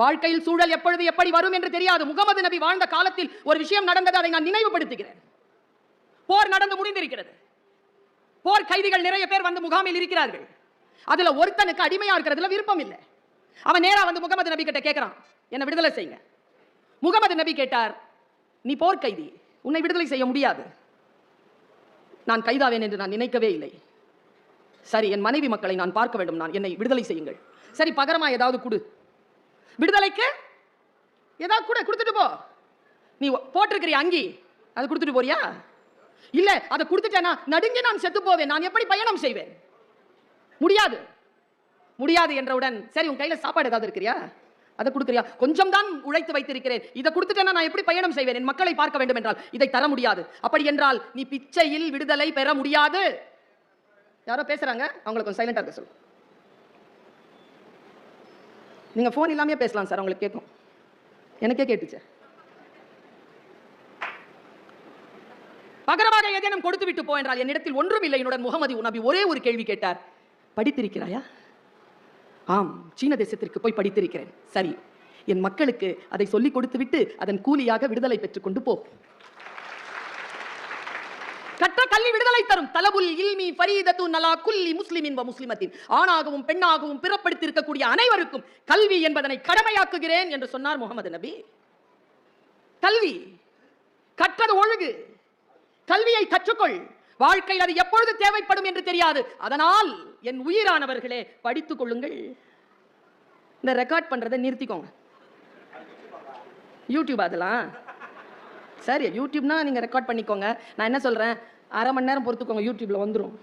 வாழ்க்கையில் சூழல் எப்பொழுது எப்படி வரும் என்று தெரியாது. முகமது நபி வாழ்ந்த காலத்தில் ஒரு விஷயம் நடந்தது, அதை நான் நினைவுபடுத்துகிறேன். போர் நடந்து முடிந்திருக்கிறது. போர் கைதிகள் நிறைய பேர் வந்து முகாமில் இருக்கிறார்கள். அதுல ஒருத்தனுக்கு அடிமையா இருக்கிறதுல விருப்பம் இல்லை. அவன் நேரா வந்து முகமது நபி கிட்ட கேட்கிறான், என்ன விடுதலை செய்யுங்க. முகமது நபி கேட்டார், நீ போர் கைதி, உன்னை விடுதலை செய்ய முடியாது. நான் கைதாவேன் என்று நான் நினைக்கவே இல்லை. சரி, என் மனைவி மக்களை நான் பார்க்க வேண்டும், நான் என்னை விடுதலை செய்யுங்கள். சரி, பகரமா ஏதாவது கொடு, விடுதலைக்கு ஏதாவது கூட கொடுத்துட்டு போ. நீ போட்டிருக்கிற அங்கி அதை கொடுத்துட்டு போறியா? இல்ல, அதை கொடுத்துட்டேனா நடுங்கி நான் செத்து போவேன், நான் எப்படி பயணம் செய்வேன்? முடியாது. முடியாது என்றவுடன், சரி உன் கையில சாப்பாடு ஏதாவது இருக்கிறியா, அதை கொடுக்குறியா? கொஞ்சம் தான் உழைத்து வைத்திருக்கிறேன், இதை கொடுத்துட்டேன்னா நான் எப்படி பயணம் செய்வேன்? என் மக்களை பார்க்க வேண்டும் என்றால் இதை தர முடியாது. அப்படி என்றால் நீ பிச்சையில் விடுதலை பெற முடியாது. யாரோ பேசுறாங்க, அவங்களுக்கு சைலண்டா இருக்க சொல்லு. நீங்க போன் இல்லாமே பேசலாம் சார், உங்களுக்கு கேட்கும். எனக்கே கேட்டுச்சு. பகரமாக ஏதேனும் கொடுத்து விட்டு போ என்றால், என்னிடத்தில் ஒன்றும் இல்லை. என்னுடன் முகமது நபி ஒரே ஒரு கேள்வி கேட்டார், படித்திருக்கிறாயா? ஆம், சீன தேசத்திற்கு போய் படித்திருக்கிறேன். சரி, என் மக்களுக்கு அதை சொல்லிக் கொடுத்து விட்டு அதன் கூலியாக விடுதலை பெற்றுக் கொண்டு போ. கற்ற கல்வி விடுதலை தரும். தலபுல் இல்மி ஃபரீதத்துன் அலா குல்லி முஸ்லிமின் வ முஸ்லிமத்தின். ஆணாகவும் பெண்ணாகவும் பிறப்படுத்தியிருக்கக்கூடிய அனைவருக்கும் கல்வி என்பதனை கடமையாக்குகிறேன் என்று சொன்னார் முகமது நபி. கல்வி கற்றது ஒழுகு, கல்வியை கற்றுக்கொள். வாழ்க்கையில் அது எப்பொழுது தேவைப்படும் என்று தெரியாது. அதனால் என் உயிரானவர்களே, படித்துக் கொள்ளுங்கள். இந்த ரெக்கார்ட் பண்றதை நிறுத்திக்கோங்க. யூடியூப் அதெல்லாம் சரி, யூடியூப்னா நீங்க ரெக்கார்ட் பண்ணிக்கோங்க. நான் என்ன சொல்றேன், அரை மணி நேரம் பொறுத்துக்கோங்க, யூடியூப்ல வந்துடும்.